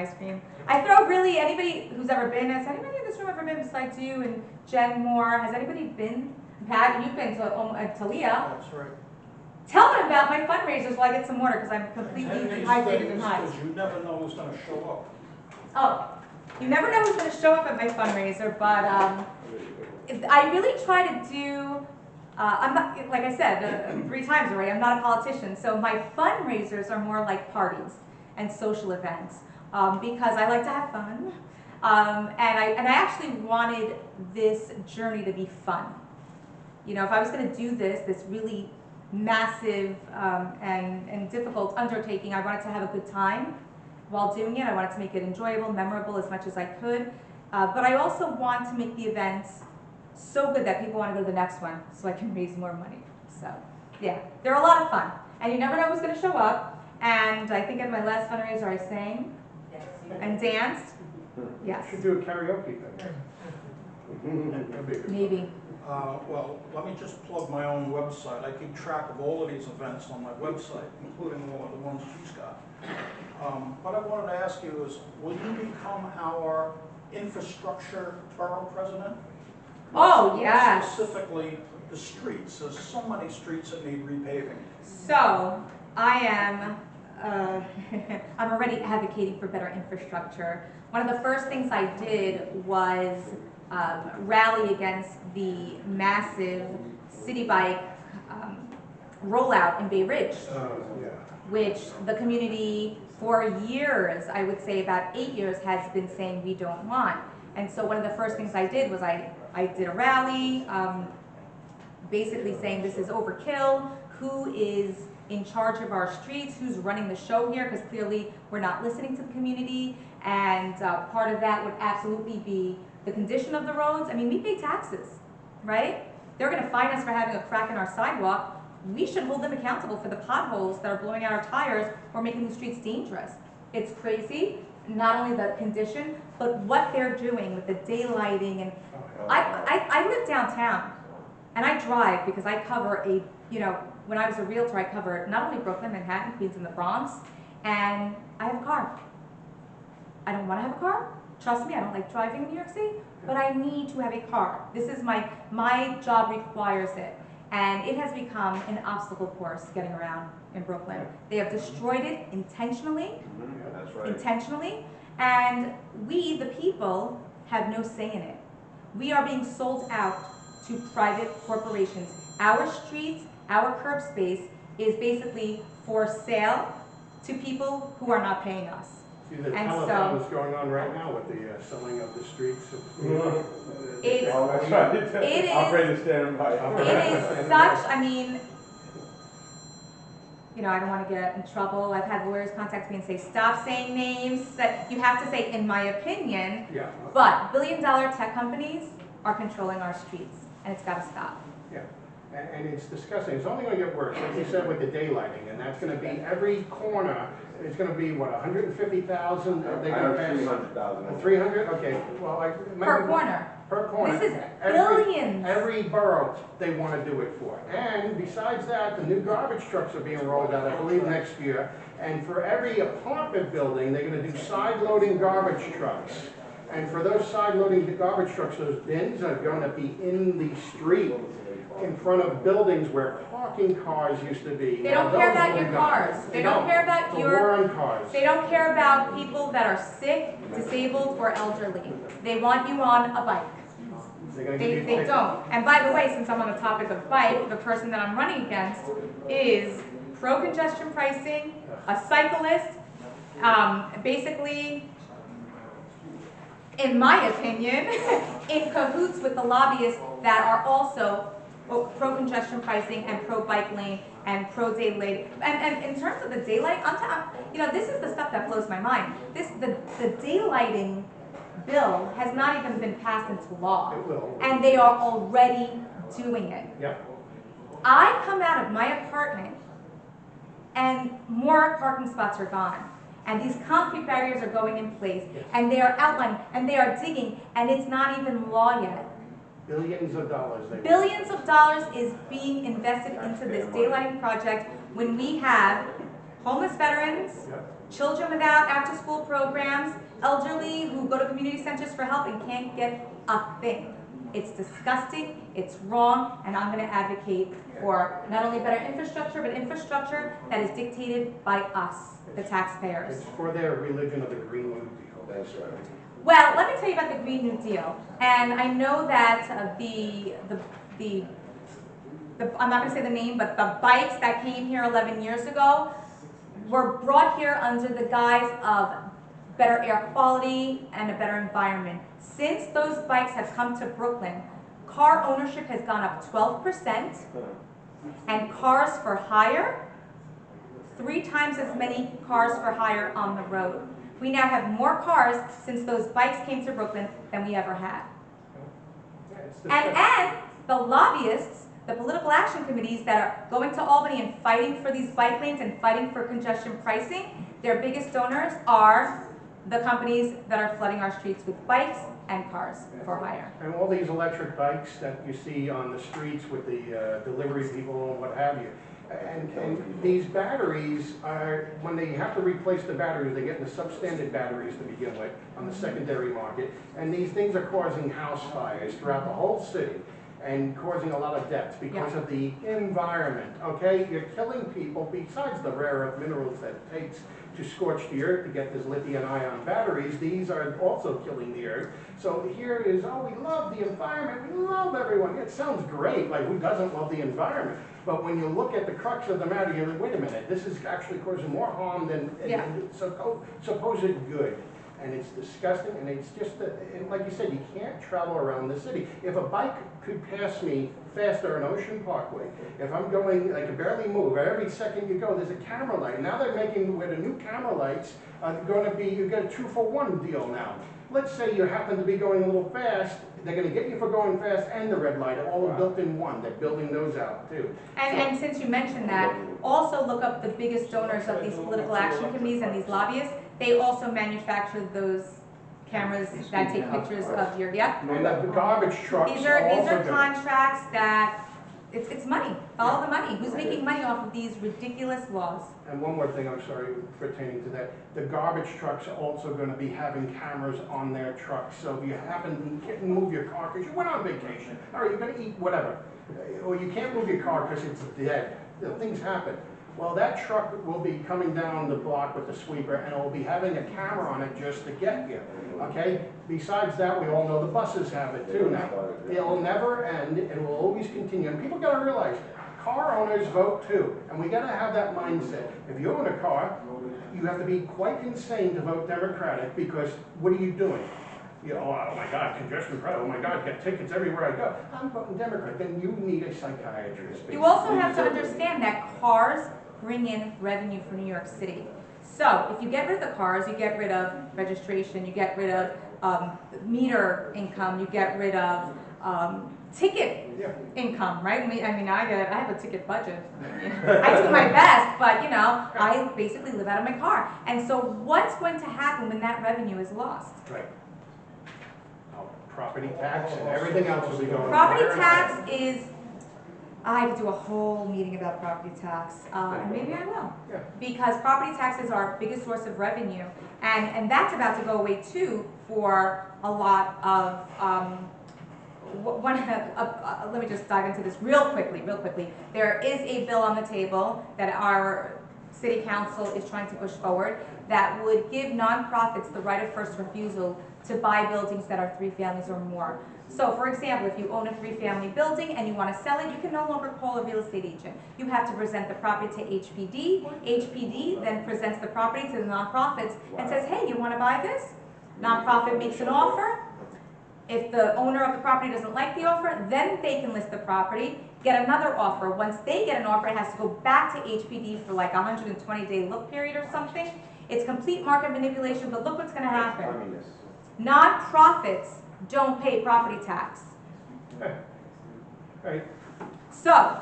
ice cream. I throw really anybody who's ever been. Has anybody in this room ever been besides you and Jen Moore? Has anybody been? Pat, you've been to Leah. That's right. Tell them about my fundraisers while I get some water because I'm completely dehydrated and high. You never know who's going to show up. Oh, you never know who's going to show up at my fundraiser, but I really try to do. I'm not, like I said 3 times already. I'm not a politician, so my fundraisers are more like parties and social events because I like to have fun, and I actually wanted this journey to be fun. You know, if I was going to do this really massive and difficult undertaking, I wanted to have a good time while doing it. I wanted to make it enjoyable, memorable as much as I could, but I also want to make the events so good that people want to go to the next one so I can raise more money. So yeah, they're a lot of fun, and you never know who's going to show up. And I think at my last fundraiser I sang and danced. Yes. You should do a karaoke thing. Maybe. Well, let me just plug my own website. I keep track of all of these events on my website, including all of the ones she's got. What I wanted to ask you is, will you become our infrastructure borough president? Oh, yes. Specifically, the streets. There's so many streets that need repaving. So I am, I'm already advocating for better infrastructure. One of the first things I did was rally against the massive city bike rollout in Bay Ridge, which the community for years, I would say about 8 years, has been saying we don't want. And so one of the first things I did was I did a rally basically saying this is overkill, who is in charge of our streets, who's running the show here, because clearly we're not listening to the community, and part of that would absolutely be the condition of the roads. I mean, we pay taxes, right? They're going to fine us for having a crack in our sidewalk. We should hold them accountable for the potholes that are blowing out our tires or making the streets dangerous. It's crazy, not only the condition, but what they're doing with the daylighting. And I live downtown, and I drive because I cover a, you know, when I was a realtor, I covered not only Brooklyn, Manhattan, Queens, and the Bronx, and I have a car. I don't want to have a car. Trust me, I don't like driving in New York City, but I need to have a car. This is my job requires it. And it has become an obstacle course getting around in Brooklyn. They have destroyed it intentionally. Yeah, that's right. Intentionally. And we, the people, have no say in it. We are being sold out to private corporations. Our streets, our curb space is basically for sale to people who are not paying us. See, the telethon is going on right now with the selling of the streets. It is such, I mean, you know, I don't want to get in trouble. I've had lawyers contact me and say, stop saying names. That you have to say, in my opinion. Yeah. But billion-dollar tech companies are controlling our streets, and it's got to stop. Yeah. And it's disgusting. It's only going to get worse, like you said, with the daylighting, and that's going to be every corner. It's going to be what, 150,000? They're going to pay 300,000. 300? Okay. Well, Per corner. Per corner. This is billions. Every borough they want to do it for. And besides that, the new garbage trucks are being rolled out, I believe, next year. And for every apartment building, they're going to do side-loading garbage trucks. And for those side-loading garbage trucks, those bins are going to be in the street, in front of buildings where parking cars used to be. They don't care about your cars. They don't care about your war on cars. They don't care about people that are sick, disabled, or elderly. They want you on a bike. They don't. And by the way, since I'm on the topic of bike, the person that I'm running against is pro-congestion pricing, a cyclist, basically, in my opinion, in cahoots with the lobbyists that are also pro-congestion pricing and pro-bike lane and pro-daylight. And in terms of the daylight, you know, this is the stuff that blows my mind. The daylighting bill has not even been passed into law. It will. And they are already doing it. Yep. I come out of my apartment and more parking spots are gone. And these concrete barriers are going in place, and they are outlined, and they are digging, and it's not even law yet. Billions of dollars. Billions of dollars is being invested into this daylighting project when we have homeless veterans, children without after-school programs, elderly who go to community centers for help and can't get a thing. It's disgusting, it's wrong, and I'm going to advocate for not only better infrastructure, but infrastructure that is dictated by us, the taxpayers. It's for their religion of the Green New Deal. That's right. Well, let me tell you about the Green New Deal. And I know that I'm not going to say the name, but the bikes that came here 11 years ago were brought here under the guise of better air quality and a better environment. Since those bikes have come to Brooklyn, car ownership has gone up 12%, and cars for hire, 3 times as many cars for hire on the road. We now have more cars since those bikes came to Brooklyn than we ever had. And the lobbyists, the political action committees that are going to Albany and fighting for these bike lanes and fighting for congestion pricing, their biggest donors are the companies that are flooding our streets with bikes and cars for hire. And all these electric bikes that you see on the streets with the delivery people and what have you. And these batteries are, when they have to replace the batteries, they get the substandard batteries to begin with on the secondary market. And these things are causing house fires throughout the whole city and causing a lot of deaths because of the environment, okay? You're killing people besides the rare earth minerals that it takes to scorch the earth to get this lithium-ion batteries. These are also killing the earth. So here is, oh, we love the environment, we love everyone. It sounds great, like who doesn't love the environment? But when you look at the crux of the matter, you're like, wait a minute, this is actually causing more harm than supposed good. And it's disgusting, and it's just, and like you said, you can't travel around the city. If a bike could pass me faster on Ocean Parkway, if I'm going, I can barely move, every second you go, there's a camera light. Now they're making, where the new camera lights are going to be, you get a 2-for-1 deal now. Let's say you happen to be going a little fast, they're going to get you for going fast and the red light, all built in one. They're building those out too. And since you mentioned that, also look up the biggest donors of these political action committees and these lobbyists. They also manufacture those cameras that take pictures of your, And the garbage trucks These are also contracts that, it's money, follow the money. Who's making money off of these ridiculous laws? And one more thing, I'm sorry, pertaining to that. The garbage trucks are also going to be having cameras on their trucks. So if you happen to move your car because you went on vacation, or you're going to eat whatever, or you can't move your car because it's dead, you know, things happen. Well, that truck will be coming down the block with the sweeper, and it will be having a camera on it just to get you, okay? Besides that, we all know the buses have it too now. It'll never end, it will always continue. And people got to realize, car owners vote too, and we got to have that mindset. If you own a car, you have to be quite insane to vote Democratic, because what are you doing? You know, oh my God, congestion, oh my God, get tickets everywhere I go. I'm voting Democrat. Then you need a psychiatrist. You also have to understand that cars bring in revenue for New York City. So if you get rid of the cars, you get rid of registration, you get rid of meter income, you get rid of ticket income, right? I mean, I have a ticket budget. I do my best, but you know, I basically live out of my car. And so what's going to happen when that revenue is lost? Right. Property tax and everything else will be going. Property tax is, I could do a whole meeting about property tax, and maybe I will. Yeah. Because property tax is our biggest source of revenue, and that's about to go away too for a lot of, let me just dive into this real quickly. There is a bill on the table that our City Council is trying to push forward that would give nonprofits the right of first refusal to buy buildings that are 3 families or more. So for example, if you own a 3-family building and you want to sell it, you can no longer call a real estate agent. You have to present the property to HPD. HPD then presents the property to the nonprofits and says, hey, you want to buy this? Nonprofit makes an offer. If the owner of the property doesn't like the offer, then they can list the property, get another offer. Once they get an offer, it has to go back to HPD for like a 120-day look period or something. It's complete market manipulation, but look what's going to happen. Nonprofits don't pay property tax. Right. So,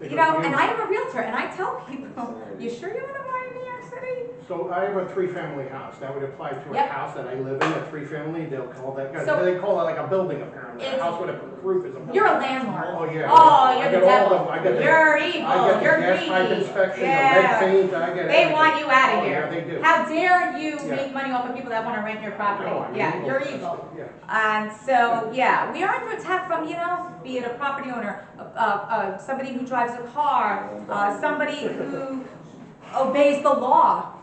you know, and I am a realtor, and I tell people, you sure you want to buy in New York City? So I have a three-family house, that would apply to a Yep. house that I live in, a three-family, they'll call that, So- they call it like a building apparently, a It's- house with a roof is a building. You're a landlord. Oh, yeah. Oh, I you're get the all devil. the- I get the- You're evil. I get the You're gas pipe greedy. inspection, the Yeah. red paint, I get They everything. want you out of Oh, here. yeah, they do. How dare you Yeah. make money off of people that want to rent your property? No, I mean, Yeah, you're evil. Yeah. And so, yeah, we are under attack from, be it a property owner, somebody who drives a car, somebody who obeys the law.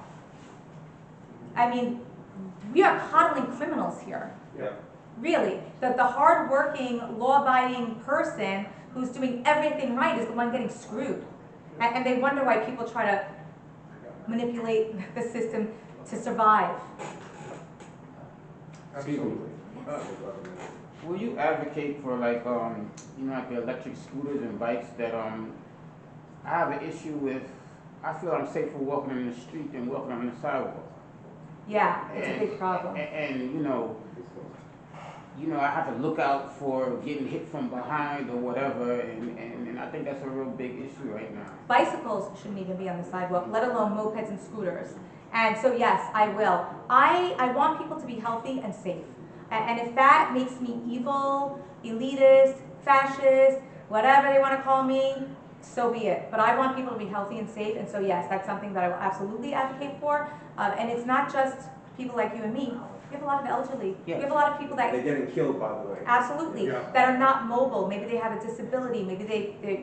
I mean, we are coddling criminals here. Yeah. Really, that the hard-working, law-abiding person who's doing everything right is the one getting screwed. And they wonder why people try to manipulate the system to survive. Absolutely. Will you advocate for like the electric scooters and bikes that I have an issue with? I feel I'm safer walking in the street than walking on the sidewalk. Yeah, it's a big problem. And I have to look out for getting hit from behind or whatever, and I think that's a real big issue right now. Bicycles shouldn't even be on the sidewalk, let alone mopeds and scooters. And so yes, I will. I want people to be healthy and safe. And if that makes me evil, elitist, fascist, whatever they want to call me, so be it. But I want people to be healthy and safe, and so yes, that's something that I will absolutely advocate for. And it's not just people like you and me. We have a lot of elderly. Yes. We have a lot of people that They're getting killed, by the way. absolutely Yeah. that are not mobile. Maybe they have a disability. Maybe they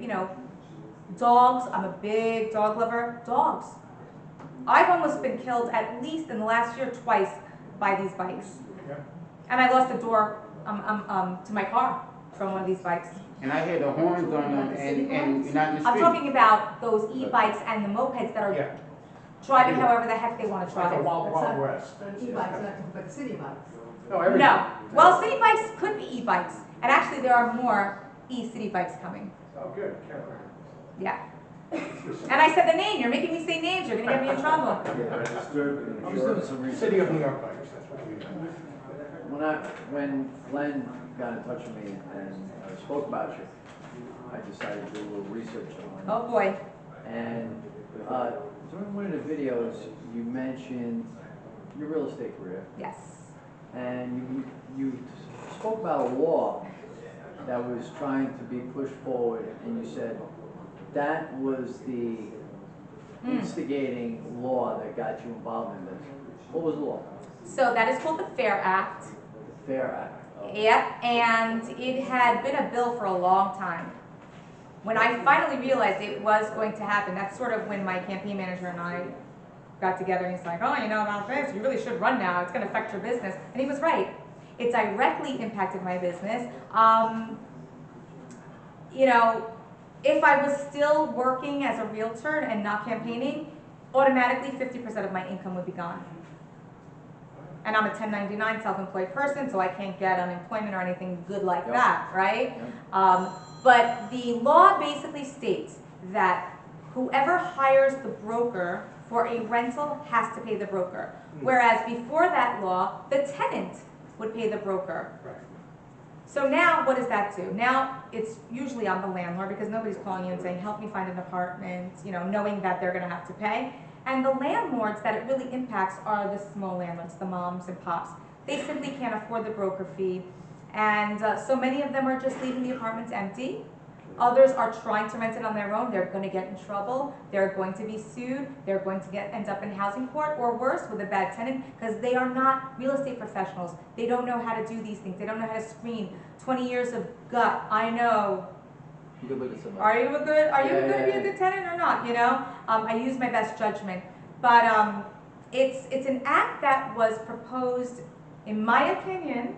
dogs. I'm a big dog lover. Dogs. I've almost been killed at least in the last year twice by these bikes. Yeah. And I lost a door to my car from one of these bikes. And I hear the horns on them, and you're not in the street. I'm talking about those e-bikes and the mopeds that are Yeah. driving however the heck they want to Like a drive. wild, wild west. E-bikes, but city bikes. No, everything. No. Well, city bikes could be e-bikes. And actually there are more e-city bikes coming. Oh, good, Caroline. Yeah. And I said the name. You're making me say names. You're going to get me in trouble. Registered in I New was York. doing some research. City of New York bikers, that's what we do. When Glenn got in touch with me and spoke about you, I decided to do a little research on Oh boy. And during one of the videos, you mentioned your real estate career, Yes. and you spoke about a law that was trying to be pushed forward, and you said that was the instigating law that got you involved in this. What was the law? So that is called the FAIR Act. The Fair Act. Yep. And it had been a bill for a long time. When I finally realized it was going to happen, that's sort of when my campaign manager and I got together, and he's like, oh, about this, you really should run now, it's going to affect your business. And he was right. It directly impacted my business. If I was still working as a realtor and not campaigning, automatically 50% of my income would be gone. And I'm a 1099 self-employed person, so I can't get unemployment or anything good like Yep. that, right? Yep. But the law basically states that whoever hires the broker for a rental has to pay the broker. Whereas before that law, the tenant would pay the broker. Right. So now, what does that do? Now, it's usually I'm the landlord because nobody's calling you and saying, help me find an apartment, knowing that they're gonna have to pay. And the landlords that it really impacts are the small landlords, the moms and pops. They simply can't afford the broker fee. And so many of them are just leaving the apartments empty. Others are trying to rent it on their own. They're going to get in trouble. They're going to be sued. They're going to end up in housing court, or worse, with a bad tenant, because they are not real estate professionals. They don't know how to do these things. They don't know how to screen. 20 years of gut. I know. You could look at some. Are you going to be a Yeah. good tenant or not? I use my best judgment. But it's an act that was proposed, in my opinion,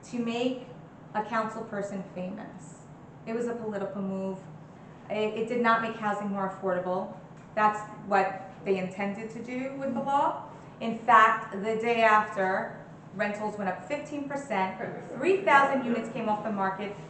to make a council person famous. It was a political move. It did not make housing more affordable. That's what they intended to do with the law. In fact, the day after, rentals went up 15%, 3,000 units came off the market,